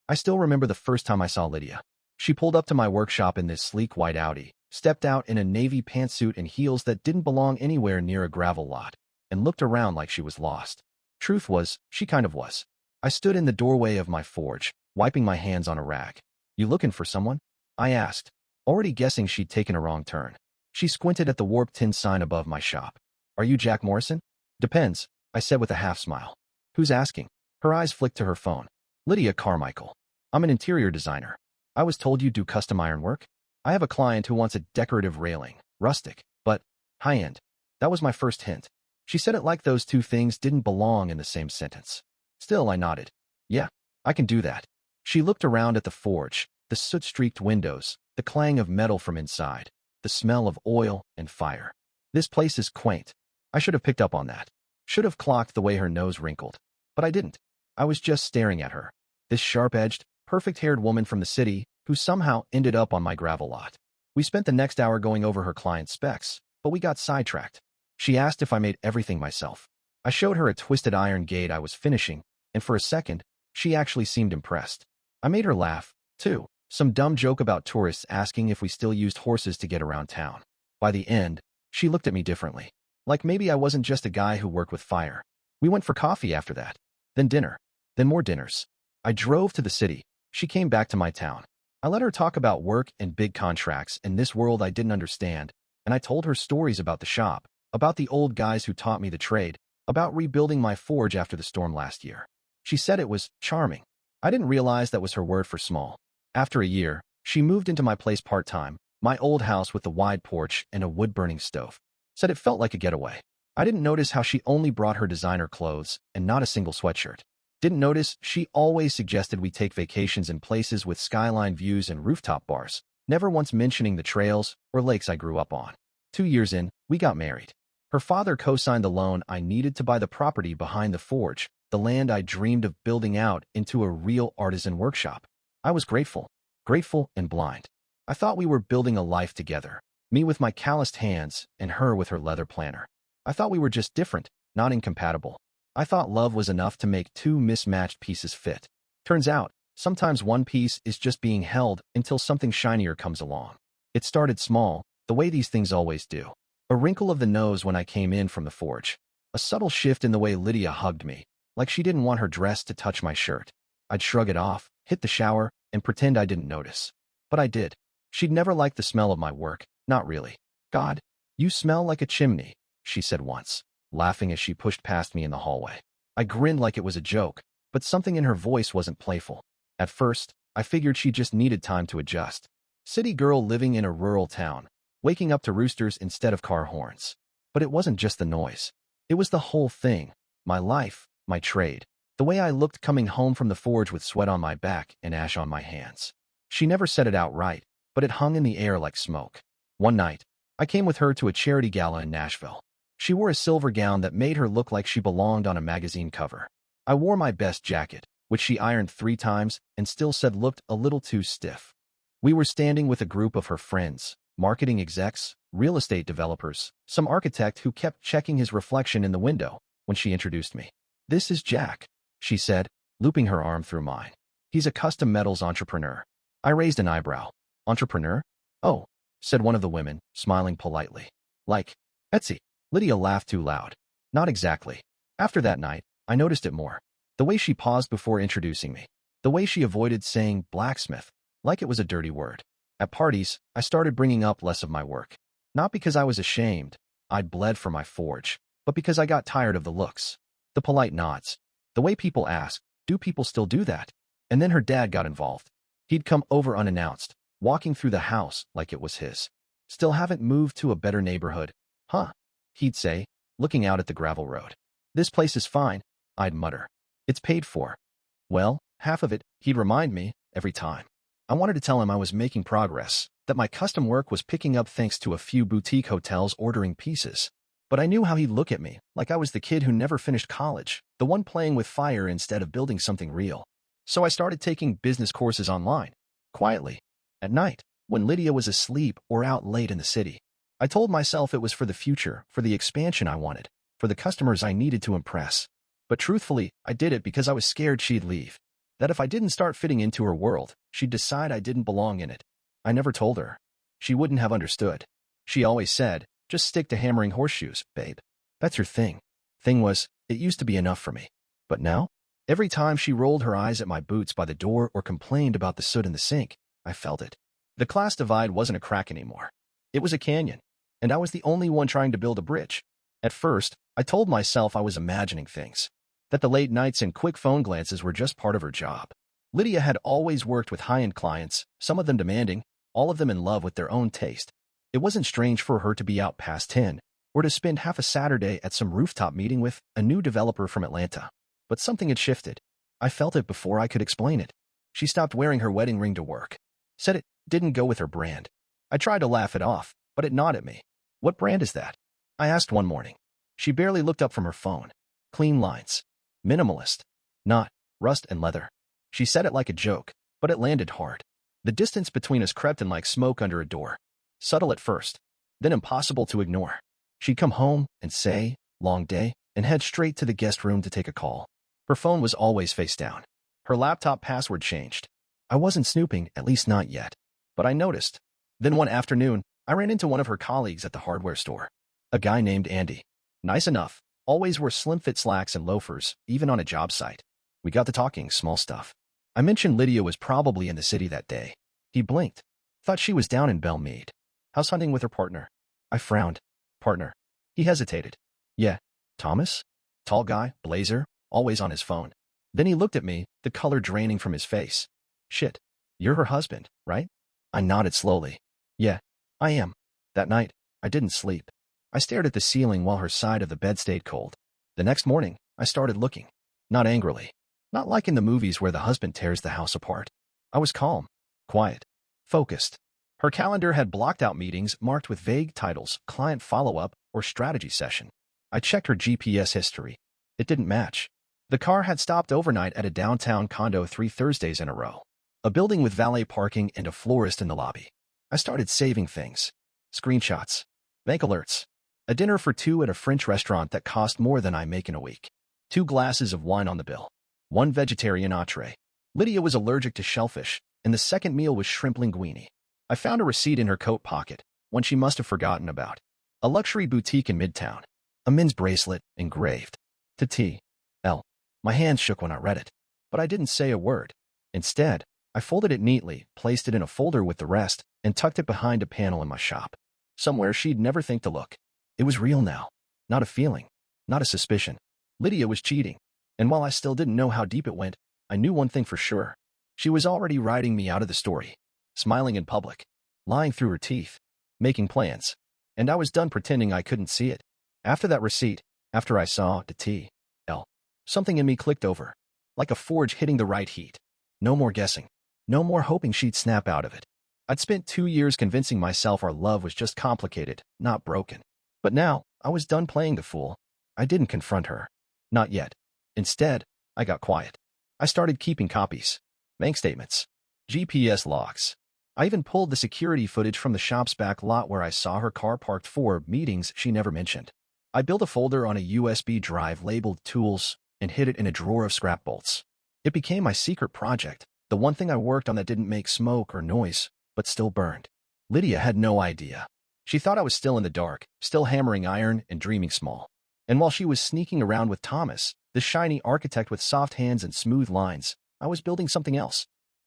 I still remember the first time I saw Lydia. She pulled up to my workshop in this sleek white Audi, stepped out in a navy pantsuit and heels that didn't belong anywhere near a gravel lot, and looked around like she was lost. Truth was, she kind of was. I stood in the doorway of my forge, wiping my hands on a rag. "You looking for someone?" I asked, already guessing she'd taken a wrong turn. She squinted at the warped tin sign above my shop. "Are you Jack Morrison?" "Depends," I said with a half smile. "Who's asking?" Her eyes flicked to her phone. "Lydia Carmichael. I'm an interior designer. I was told you do custom iron work. I have a client who wants a decorative railing, rustic, but high-end." That was my first hint. She said it like those two things didn't belong in the same sentence. Still, I nodded. "Yeah, I can do that." She looked around at the forge, the soot-streaked windows, the clang of metal from inside, the smell of oil and fire. "This place is quaint." I should have picked up on that. Should have clocked the way her nose wrinkled. But I didn't. I was just staring at her. This sharp-edged, perfect-haired woman from the city who somehow ended up on my gravel lot. We spent the next hour going over her client's specs, but we got sidetracked. She asked if I made everything myself. I showed her a twisted iron gate I was finishing, and for a second, she actually seemed impressed. I made her laugh, too. Some dumb joke about tourists asking if we still used horses to get around town. By the end, she looked at me differently. Like maybe I wasn't just a guy who worked with fire. We went for coffee after that. Then dinner. Then more dinners. I drove to the city. She came back to my town. I let her talk about work and big contracts in this world I didn't understand, and I told her stories about the shop, about the old guys who taught me the trade, about rebuilding my forge after the storm last year. She said it was charming. I didn't realize that was her word for small. After a year, she moved into my place part-time, my old house with the wide porch and a wood-burning stove. Said it felt like a getaway. I didn't notice how she only brought her designer clothes and not a single sweatshirt. Didn't notice she always suggested we take vacations in places with skyline views and rooftop bars, never once mentioning the trails or lakes I grew up on. 2 years in, we got married. Her father co-signed the loan I needed to buy the property behind the forge, the land I dreamed of building out into a real artisan workshop. I was grateful and blind. I thought we were building a life together, me with my calloused hands and her with her leather planner. I thought we were just different, not incompatible. I thought love was enough to make two mismatched pieces fit. Turns out, sometimes one piece is just being held until something shinier comes along. It started small, the way these things always do. A wrinkle of the nose when I came in from the forge. A subtle shift in the way Lydia hugged me, like she didn't want her dress to touch my shirt. I'd shrug it off, hit the shower, and pretend I didn't notice. But I did. She'd never liked the smell of my work, not really. "God, you smell like a chimney," she said once, laughing as she pushed past me in the hallway. I grinned like it was a joke, but something in her voice wasn't playful. At first, I figured she just needed time to adjust. City girl living in a rural town, waking up to roosters instead of car horns. But it wasn't just the noise. It was the whole thing. My life, my trade. The way I looked coming home from the forge with sweat on my back and ash on my hands. She never said it outright, but it hung in the air like smoke. One night, I came with her to a charity gala in Nashville. She wore a silver gown that made her look like she belonged on a magazine cover. I wore my best jacket, which she ironed 3 times and still said looked a little too stiff. We were standing with a group of her friends, marketing execs, real estate developers, some architect who kept checking his reflection in the window when she introduced me. "This is Jack," she said, looping her arm through mine. "He's a custom metals entrepreneur." I raised an eyebrow. "Entrepreneur?" "Oh," said one of the women, smiling politely. "Like Etsy." Lydia laughed too loud. "Not exactly." After that night, I noticed it more. The way she paused before introducing me. The way she avoided saying blacksmith, like it was a dirty word. At parties, I started bringing up less of my work. Not because I was ashamed, I'd bled for my forge, but because I got tired of the looks. The polite nods. The way people ask, "Do people still do that?" And then her dad got involved. He'd come over unannounced, walking through the house like it was his. "Still haven't moved to a better neighborhood, huh?" he'd say, looking out at the gravel road. "This place is fine," I'd mutter. "It's paid for." "Well, half of it," he'd remind me, every time. I wanted to tell him I was making progress, that my custom work was picking up thanks to a few boutique hotels ordering pieces. But I knew how he'd look at me, like I was the kid who never finished college, the one playing with fire instead of building something real. So I started taking business courses online, quietly, at night, when Lydia was asleep or out late in the city. I told myself it was for the future, for the expansion I wanted, for the customers I needed to impress. But truthfully, I did it because I was scared she'd leave. That if I didn't start fitting into her world, she'd decide I didn't belong in it. I never told her. She wouldn't have understood. She always said, just stick to hammering horseshoes, babe. That's your thing. Thing was, it used to be enough for me. But now? Every time she rolled her eyes at my boots by the door or complained about the soot in the sink, I felt it. The class divide wasn't a crack anymore. It was a canyon. And I was the only one trying to build a bridge. At first, I told myself I was imagining things. That the late nights and quick phone glances were just part of her job. Lydia had always worked with high-end clients, some of them demanding, all of them in love with their own taste. It wasn't strange for her to be out past 10, or to spend half a Saturday at some rooftop meeting with a new developer from Atlanta. But something had shifted. I felt it before I could explain it. She stopped wearing her wedding ring to work. Said it didn't go with her brand. I tried to laugh it off, but it gnawed at me. What brand is that? I asked one morning. She barely looked up from her phone. Clean lines. Minimalist. Not rust and leather. She said it like a joke, but it landed hard. The distance between us crept in like smoke under a door. Subtle at first, then impossible to ignore. She'd come home and say, long day, and head straight to the guest room to take a call. Her phone was always face down. Her laptop password changed. I wasn't snooping, at least not yet. But I noticed. Then one afternoon, I ran into one of her colleagues at the hardware store. A guy named Andy. Nice enough. Always wore slim-fit slacks and loafers, even on a job site. We got to talking small stuff. I mentioned Lydia was probably in the city that day. He blinked. Thought she was down in Belmead. House hunting with her partner. I frowned. Partner. He hesitated. Yeah. Thomas? Tall guy, blazer, always on his phone. Then he looked at me, the color draining from his face. Shit. You're her husband, right? I nodded slowly. Yeah, I am. That night, I didn't sleep. I stared at the ceiling while her side of the bed stayed cold. The next morning, I started looking. Not angrily. Not like in the movies where the husband tears the house apart. I was calm, quiet, focused. Her calendar had blocked out meetings marked with vague titles, client follow-up, or strategy session. I checked her GPS history. It didn't match. The car had stopped overnight at a downtown condo 3 Thursdays in a row. A building with valet parking and a florist in the lobby. I started saving things. Screenshots. Bank alerts. A dinner for 2 at a French restaurant that cost more than I make in a week. 2 glasses of wine on the bill. 1 vegetarian entree. Lydia was allergic to shellfish, and the second meal was shrimp linguine. I found a receipt in her coat pocket, one she must have forgotten about. A luxury boutique in Midtown. A men's bracelet, engraved. To T.L. My hands shook when I read it, but I didn't say a word. Instead, I folded it neatly, placed it in a folder with the rest, and tucked it behind a panel in my shop. Somewhere she'd never think to look. It was real now. Not a feeling. Not a suspicion. Lydia was cheating. And while I still didn't know how deep it went, I knew one thing for sure. She was already writing me out of the story. Smiling in public. Lying through her teeth. Making plans. And I was done pretending I couldn't see it. After that receipt, after I saw the T.L., something in me clicked over. Like a forge hitting the right heat. No more guessing. No more hoping she'd snap out of it. I'd spent 2 years convincing myself our love was just complicated, not broken. But now, I was done playing the fool. I didn't confront her. Not yet. Instead, I got quiet. I started keeping copies. Bank statements. GPS logs. I even pulled the security footage from the shop's back lot where I saw her car parked for meetings she never mentioned. I built a folder on a USB drive labeled Tools and hid it in a drawer of scrap bolts. It became my secret project, the one thing I worked on that didn't make smoke or noise, but still burned. Lydia had no idea. She thought I was still in the dark, still hammering iron and dreaming small. And while she was sneaking around with Thomas, the shiny architect with soft hands and smooth lines, I was building something else.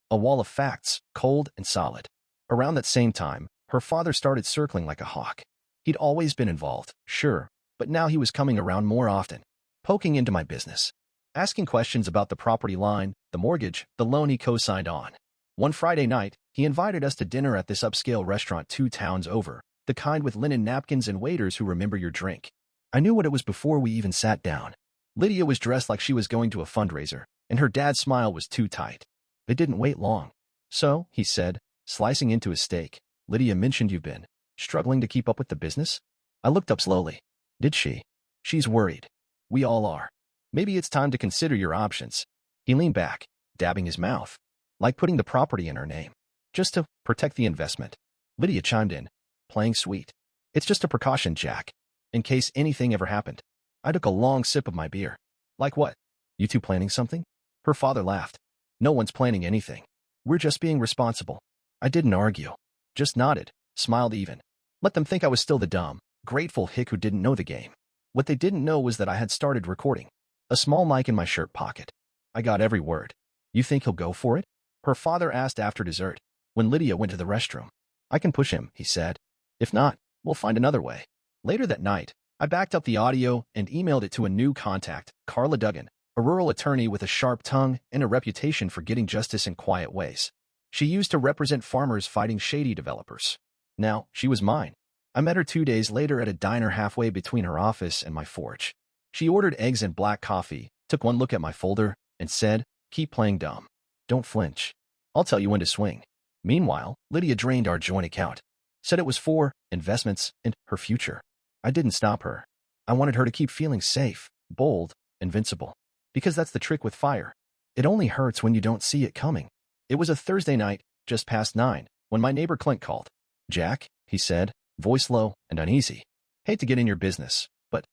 A wall of facts, cold and solid. Around that same time, her father started circling like a hawk. He'd always been involved, sure, but now he was coming around more often, poking into my business, asking questions about the property line, the mortgage, the loan he co-signed on. One Friday night, he invited us to dinner at this upscale restaurant 2 towns over, the kind with linen napkins and waiters who remember your drink. I knew what it was before we even sat down. Lydia was dressed like she was going to a fundraiser, and her dad's smile was too tight. They didn't wait long. So, he said, slicing into his steak, Lydia mentioned you've been struggling to keep up with the business? I looked up slowly. Did she? She's worried. We all are. Maybe it's time to consider your options. He leaned back, dabbing his mouth, like putting the property in her name, just to protect the investment. Lydia chimed in, playing sweet. It's just a precaution, Jack, in case anything ever happened. I took a long sip of my beer. Like what? You two planning something? Her father laughed. No one's planning anything. We're just being responsible. I didn't argue. Just nodded, smiled even. Let them think I was still the dumb, grateful hick who didn't know the game. What they didn't know was that I had started recording. A small mic in my shirt pocket. I got every word. You think he'll go for it? Her father asked after dessert, when Lydia went to the restroom. I can push him, he said. If not, we'll find another way. Later that night, I backed up the audio and emailed it to a new contact, Carla Duggan, a rural attorney with a sharp tongue and a reputation for getting justice in quiet ways. She used to represent farmers fighting shady developers. Now, she was mine. I met her 2 days later at a diner halfway between her office and my forge. She ordered eggs and black coffee, took one look at my folder, and said, "Keep playing dumb. Don't flinch. I'll tell you when to swing." Meanwhile, Lydia drained our joint account. Said it was for investments and her future. I didn't stop her. I wanted her to keep feeling safe, bold, invincible. Because that's the trick with fire. It only hurts when you don't see it coming. It was a Thursday night, just past 9, when my neighbor Clint called. "Jack," he said, voice low and uneasy. "Hate to get in your business, but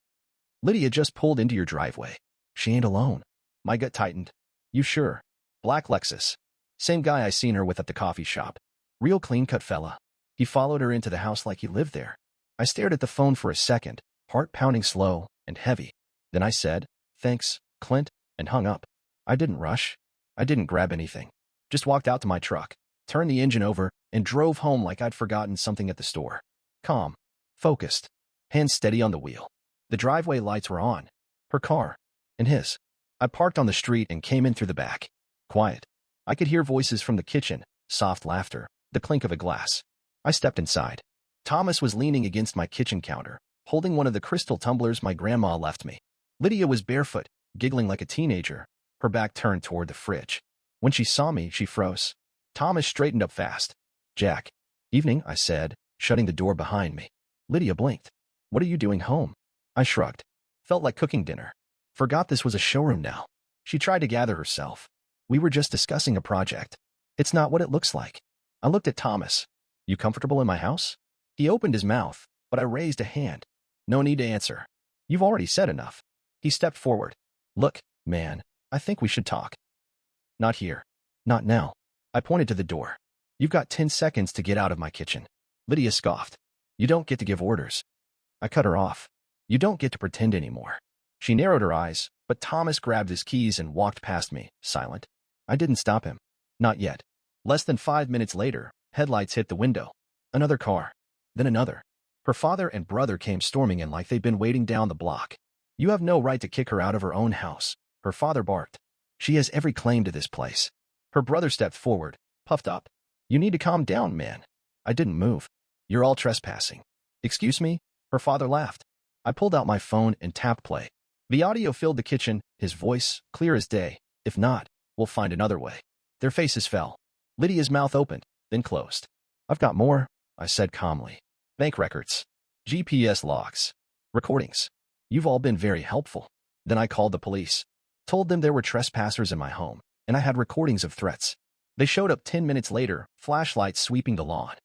Lydia just pulled into your driveway. She ain't alone." My gut tightened. "You sure?" "Black Lexus. Same guy I seen her with at the coffee shop. Real clean-cut fella. He followed her into the house like he lived there." I stared at the phone for a second, heart pounding slow and heavy. Then I said, "Thanks, Clint," and hung up. I didn't rush. I didn't grab anything. Just walked out to my truck, turned the engine over, and drove home like I'd forgotten something at the store. Calm. Focused. Hands steady on the wheel. The driveway lights were on. Her car. And his. I parked on the street and came in through the back. Quiet. I could hear voices from the kitchen, soft laughter, the clink of a glass. I stepped inside. Thomas was leaning against my kitchen counter, holding one of the crystal tumblers my grandma left me. Lydia was barefoot, giggling like a teenager, her back turned toward the fridge. When she saw me, she froze. Thomas straightened up fast. "Jack." "Evening," I said, shutting the door behind me. Lydia blinked. "What are you doing home?" I shrugged. Felt like cooking dinner. Forgot this was a showroom now. She tried to gather herself. "We were just discussing a project. It's not what it looks like." I looked at Thomas. "You comfortable in my house?" He opened his mouth, but I raised a hand. "No need to answer. You've already said enough." He stepped forward. "Look, man, I think we should talk." "Not here. Not now." I pointed to the door. "You've got 10 seconds to get out of my kitchen." Lydia scoffed. "You don't get to give orders." I cut her off. "You don't get to pretend anymore." She narrowed her eyes, but Thomas grabbed his keys and walked past me, silent. I didn't stop him. Not yet. Less than 5 minutes later, headlights hit the window. Another car. Then another. Her father and brother came storming in like they'd been waiting down the block. "You have no right to kick her out of her own house," her father barked. "She has every claim to this place." Her brother stepped forward, puffed up. "You need to calm down, man." I didn't move. "You're all trespassing." "Excuse me?" Her father laughed. I pulled out my phone and tapped play. The audio filled the kitchen, his voice, clear as day. "If not, we'll find another way." Their faces fell. Lydia's mouth opened, then closed. "I've got more," I said calmly. "Bank records. GPS logs. Recordings. You've all been very helpful." Then I called the police. Told them there were trespassers in my home, and I had recordings of threats. They showed up 10 minutes later, flashlights sweeping the lawn.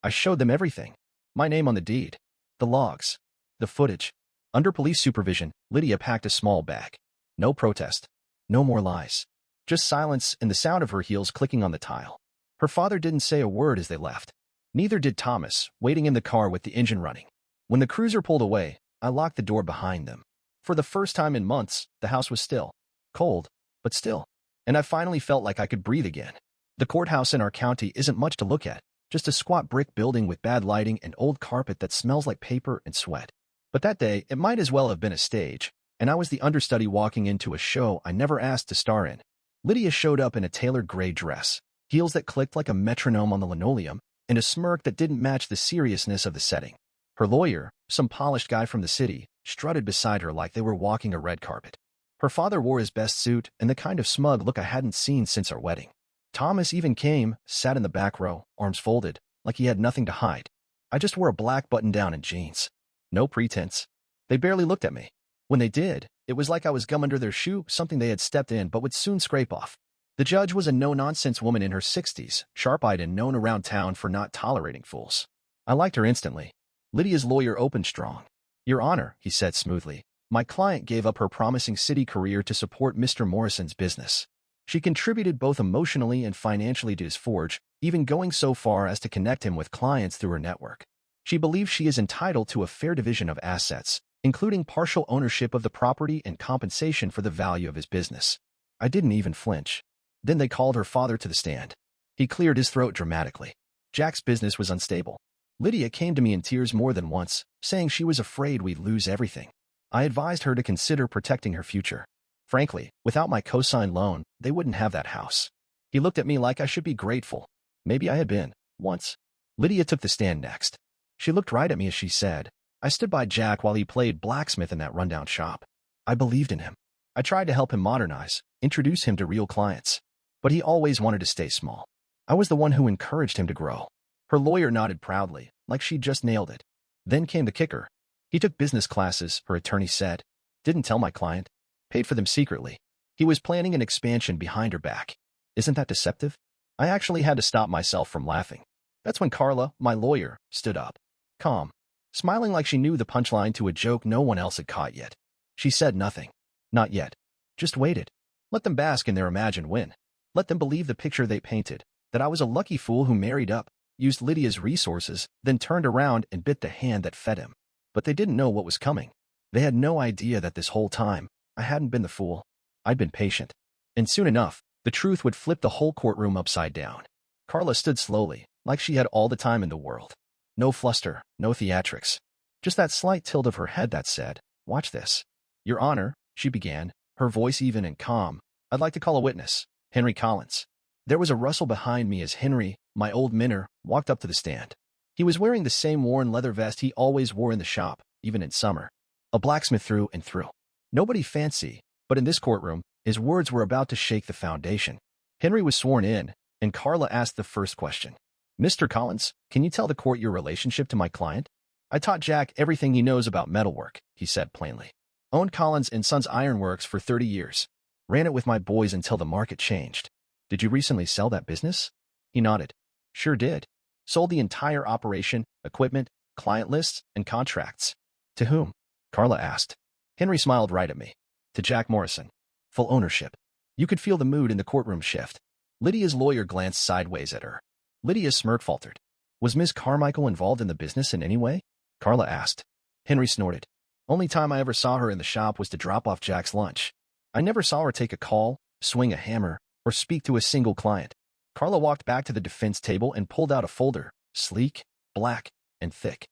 I showed them everything. My name on the deed. The logs. The footage. Under police supervision, Lydia packed a small bag. No protest. No more lies. Just silence and the sound of her heels clicking on the tile. Her father didn't say a word as they left. Neither did Thomas, waiting in the car with the engine running. When the cruiser pulled away, I locked the door behind them. For the first time in months, the house was still. Cold, but still. And I finally felt like I could breathe again. The courthouse in our county isn't much to look at, just a squat brick building with bad lighting and old carpet that smells like paper and sweat. But that day, it might as well have been a stage, and I was the understudy walking into a show I never asked to star in. Lydia showed up in a tailored gray dress, heels that clicked like a metronome on the linoleum, and a smirk that didn't match the seriousness of the setting. Her lawyer, some polished guy from the city, strutted beside her like they were walking a red carpet. Her father wore his best suit and the kind of smug look I hadn't seen since our wedding. Thomas even came, sat in the back row, arms folded, like he had nothing to hide. I just wore a black button-down and jeans. No pretense. They barely looked at me. When they did, it was like I was gum under their shoe, something they had stepped in but would soon scrape off. The judge was a no-nonsense woman in her 60s, sharp-eyed and known around town for not tolerating fools. I liked her instantly. Lydia's lawyer opened strong. "Your Honor," he said smoothly, "my client gave up her promising city career to support Mr. Morrison's business. She contributed both emotionally and financially to his forge, even going so far as to connect him with clients through her network. She believes she is entitled to a fair division of assets, including partial ownership of the property and compensation for the value of his business. I didn't even flinch. Then they called her father to the stand. He cleared his throat dramatically. Jack's business was unstable. Lydia came to me in tears more than once, saying she was afraid we'd lose everything. I advised her to consider protecting her future. Frankly, without my co-signed loan, they wouldn't have that house. He looked at me like I should be grateful. Maybe I had been, once. Lydia took the stand next. She looked right at me as she said, I stood by Jack while he played blacksmith in that rundown shop. I believed in him. I tried to help him modernize, introduce him to real clients. But he always wanted to stay small. I was the one who encouraged him to grow. Her lawyer nodded proudly, like she'd just nailed it. Then came the kicker. He took business classes, her attorney said. Didn't tell my client. Paid for them secretly. He was planning an expansion behind her back. Isn't that deceptive? I actually had to stop myself from laughing. That's when Carla, my lawyer, stood up. Calm. Smiling like she knew the punchline to a joke no one else had caught yet. She said nothing. Not yet. Just waited. Let them bask in their imagined win. Let them believe the picture they painted, that I was a lucky fool who married up, used Lydia's resources, then turned around and bit the hand that fed him. But they didn't know what was coming. They had no idea that this whole time, I hadn't been the fool. I'd been patient. And soon enough, the truth would flip the whole courtroom upside down. Carla stood slowly, like she had all the time in the world. No fluster, no theatrics. Just that slight tilt of her head that said, watch this. Your Honor, she began, her voice even and calm. I'd like to call a witness, Henry Collins. There was a rustle behind me as Henry, my old minner, walked up to the stand. He was wearing the same worn leather vest he always wore in the shop, even in summer. A blacksmith through and through. Nobody fancy, but in this courtroom, his words were about to shake the foundation. Henry was sworn in, and Carla asked the first question. Mr. Collins, can you tell the court your relationship to my client? I taught Jack everything he knows about metalwork, he said plainly. Owned Collins & Sons Ironworks for 30 years. Ran it with my boys until the market changed. Did you recently sell that business? He nodded. Sure did. Sold the entire operation, equipment, client lists, and contracts. To whom? Carla asked. Henry smiled right at me. To Jack Morrison. Full ownership. You could feel the mood in the courtroom shift. Lydia's lawyer glanced sideways at her. Lydia's smirk faltered. Was Ms. Carmichael involved in the business in any way? Carla asked. Henry snorted. Only time I ever saw her in the shop was to drop off Jack's lunch. I never saw her take a call, swing a hammer, or speak to a single client. Carla walked back to the defense table and pulled out a folder, sleek, black, and thick.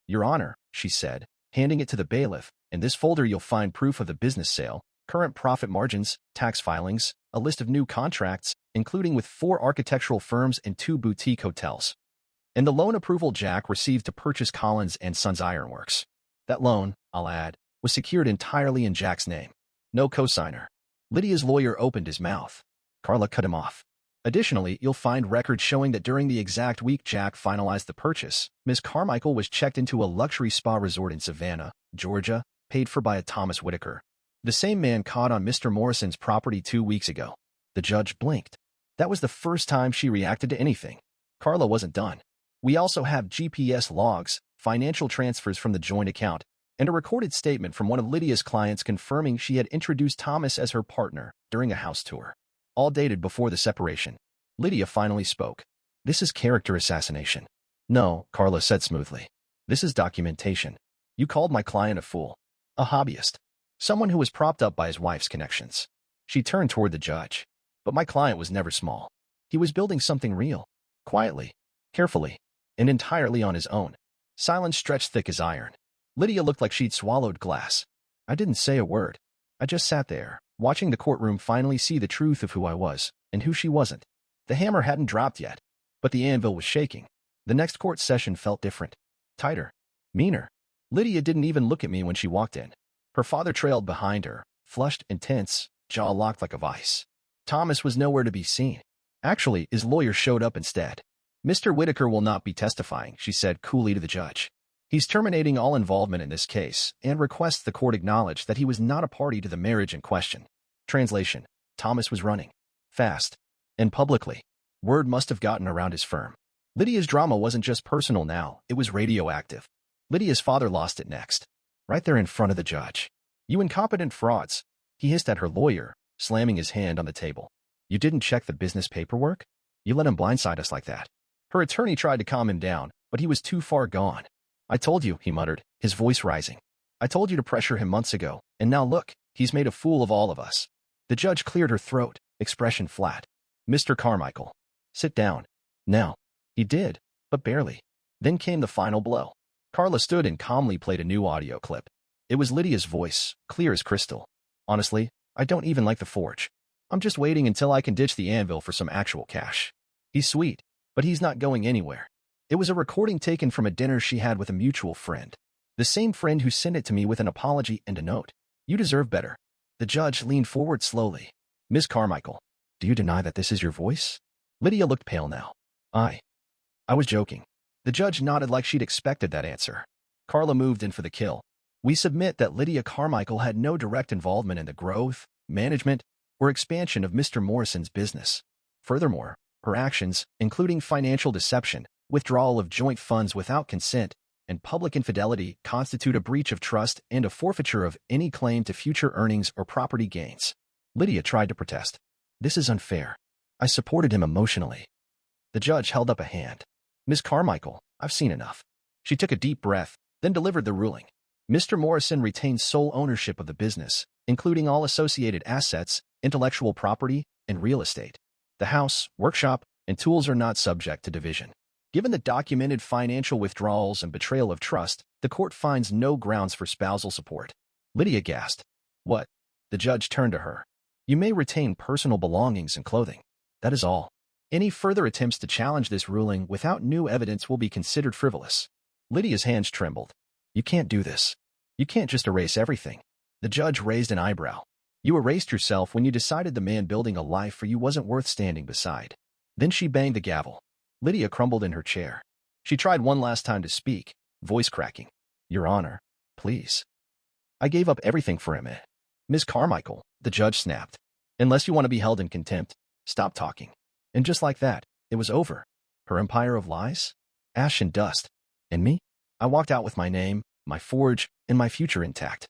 Your Honor, she said, handing it to the bailiff, in this folder you'll find proof of the business sale, current profit margins, tax filings, a list of new contracts, including with 4 architectural firms and 2 boutique hotels. And the loan approval Jack received to purchase Collins & Sons Ironworks. That loan, I'll add, was secured entirely in Jack's name. No cosigner. Lydia's lawyer opened his mouth. Carla cut him off. Additionally, you'll find records showing that during the exact week Jack finalized the purchase, Ms. Carmichael was checked into a luxury spa resort in Savannah, Georgia, paid for by a Thomas Whitaker. The same man caught on Mr. Morrison's property 2 weeks ago. The judge blinked. That was the first time she reacted to anything. Carla wasn't done. We also have GPS logs, financial transfers from the joint account, and a recorded statement from one of Lydia's clients confirming she had introduced Thomas as her partner during a house tour. All dated before the separation. Lydia finally spoke. This is character assassination. No, Carla said smoothly. This is documentation. You called my client a fool. A hobbyist. Someone who was propped up by his wife's connections. She turned toward the judge. But my client was never small. He was building something real. Quietly. Carefully. And entirely on his own. Silence stretched thick as iron. Lydia looked like she'd swallowed glass. I didn't say a word. I just sat there, watching the courtroom finally see the truth of who I was, and who she wasn't. The hammer hadn't dropped yet, but the anvil was shaking. The next court session felt different. Tighter. Meaner. Lydia didn't even look at me when she walked in. Her father trailed behind her, flushed and tense, jaw locked like a vice. Thomas was nowhere to be seen. Actually, his lawyer showed up instead. Mr. Whitaker will not be testifying, she said coolly to the judge. He's terminating all involvement in this case and requests the court acknowledge that he was not a party to the marriage in question. Translation. Thomas was running. Fast. And publicly. Word must have gotten around his firm. Lydia's drama wasn't just personal now, it was radioactive. Lydia's father lost it next. Right there in front of the judge. You incompetent frauds. He hissed at her lawyer, slamming his hand on the table. You didn't check the business paperwork? You let him blindside us like that. Her attorney tried to calm him down, but he was too far gone. I told you, he muttered, his voice rising. I told you to pressure him months ago, and now look, he's made a fool of all of us. The judge cleared her throat, expression flat. Mr. Carmichael, sit down. Now. He did, but barely. Then came the final blow. Carla stood and calmly played a new audio clip. It was Lydia's voice, clear as crystal. Honestly, I don't even like the forge. I'm just waiting until I can ditch the anvil for some actual cash. He's sweet, but he's not going anywhere. It was a recording taken from a dinner she had with a mutual friend. The same friend who sent it to me with an apology and a note. You deserve better. The judge leaned forward slowly. Miss Carmichael, do you deny that this is your voice? Lydia looked pale now. I was joking. The judge nodded like she'd expected that answer. Carla moved in for the kill. We submit that Lydia Carmichael had no direct involvement in the growth, management, or expansion of Mr. Morrison's business. Furthermore, her actions, including financial deception, withdrawal of joint funds without consent, and public infidelity, constitute a breach of trust and a forfeiture of any claim to future earnings or property gains. Lydia tried to protest. This is unfair. I supported him emotionally. The judge held up a hand. Miss Carmichael, I've seen enough. She took a deep breath, then delivered the ruling. Mr. Morrison retains sole ownership of the business, including all associated assets, intellectual property, and real estate. The house, workshop, and tools are not subject to division. Given the documented financial withdrawals and betrayal of trust, the court finds no grounds for spousal support. Lydia gasped. What? The judge turned to her. You may retain personal belongings and clothing. That is all. Any further attempts to challenge this ruling without new evidence will be considered frivolous. Lydia's hands trembled. You can't do this. You can't just erase everything. The judge raised an eyebrow. You erased yourself when you decided the man building a life for you wasn't worth standing beside. Then she banged the gavel. Lydia crumbled in her chair. She tried one last time to speak, voice cracking. Your Honor, please. I gave up everything for him. Miss Carmichael, the judge snapped. Unless you want to be held in contempt, stop talking. And just like that, it was over. Her empire of lies? Ash and dust. And me? I walked out with my name, my forge, and my future intact.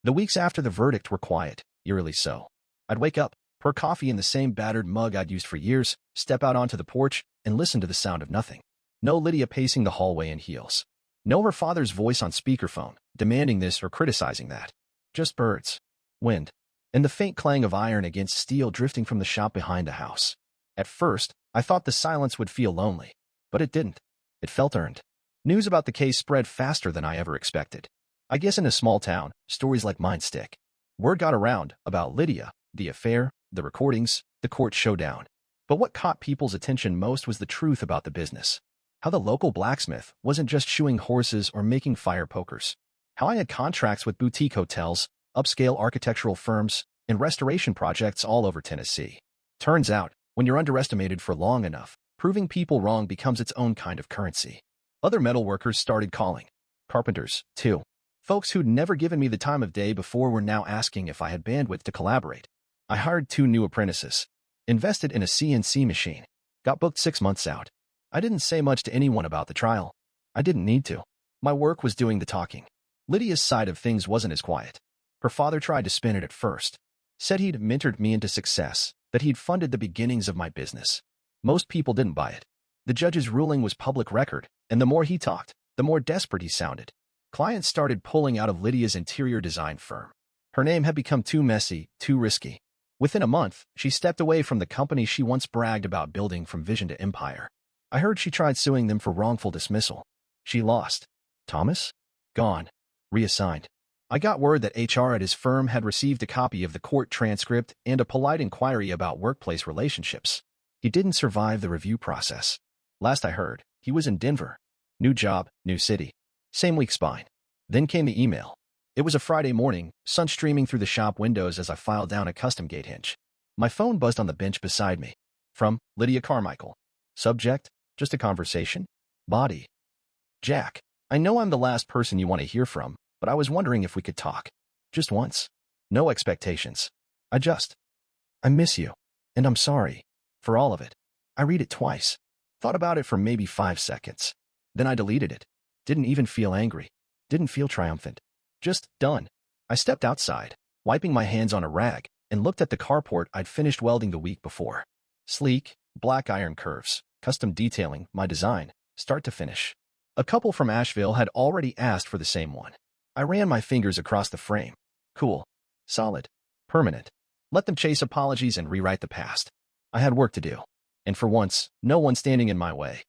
The weeks after the verdict were quiet, eerily so. I'd wake up, pour coffee in the same battered mug I'd used for years, step out onto the porch, and listen to the sound of nothing. No Lydia pacing the hallway in heels. No her father's voice on speakerphone, demanding this or criticizing that. Just birds, wind, and the faint clang of iron against steel drifting from the shop behind the house. At first, I thought the silence would feel lonely, but it didn't. It felt earned. News about the case spread faster than I ever expected. I guess in a small town, stories like mine stick. Word got around about Lydia, the affair, the recordings, the court showdown. But what caught people's attention most was the truth about the business. How the local blacksmith wasn't just shoeing horses or making fire pokers. How I had contracts with boutique hotels, upscale architectural firms, and restoration projects all over Tennessee. Turns out, when you're underestimated for long enough, proving people wrong becomes its own kind of currency. Other metalworkers started calling. Carpenters, too. Folks who'd never given me the time of day before were now asking if I had bandwidth to collaborate. I hired 2 new apprentices. Invested in a CNC machine. Got booked 6 months out. I didn't say much to anyone about the trial. I didn't need to. My work was doing the talking. Lydia's side of things wasn't as quiet. Her father tried to spin it at first. Said he'd mentored me into success, that he'd funded the beginnings of my business. Most people didn't buy it. The judge's ruling was public record, and the more he talked, the more desperate he sounded. Clients started pulling out of Lydia's interior design firm. Her name had become too messy, too risky. Within a month, she stepped away from the company she once bragged about building from vision to empire. I heard she tried suing them for wrongful dismissal. She lost. Thomas? Gone. Reassigned. I got word that HR at his firm had received a copy of the court transcript and a polite inquiry about workplace relationships. He didn't survive the review process. Last I heard, he was in Denver. New job, new city. Same week spine. Then came the email. It was a Friday morning, sun streaming through the shop windows as I filed down a custom gate hinge. My phone buzzed on the bench beside me. From Lydia Carmichael. Subject, just a conversation. Body. Jack, I know I'm the last person you want to hear from, but I was wondering if we could talk. Just once. No expectations. I miss you. And I'm sorry. For all of it. I read it twice. Thought about it for maybe 5 seconds. Then I deleted it. Didn't even feel angry. Didn't feel triumphant. Just done. I stepped outside, wiping my hands on a rag, and looked at the carport I'd finished welding the week before. Sleek, black iron curves, custom detailing, my design, start to finish. A couple from Asheville had already asked for the same one. I ran my fingers across the frame. Cool. Solid. Permanent. Let them chase apologies and rewrite the past. I had work to do. And for once, no one standing in my way.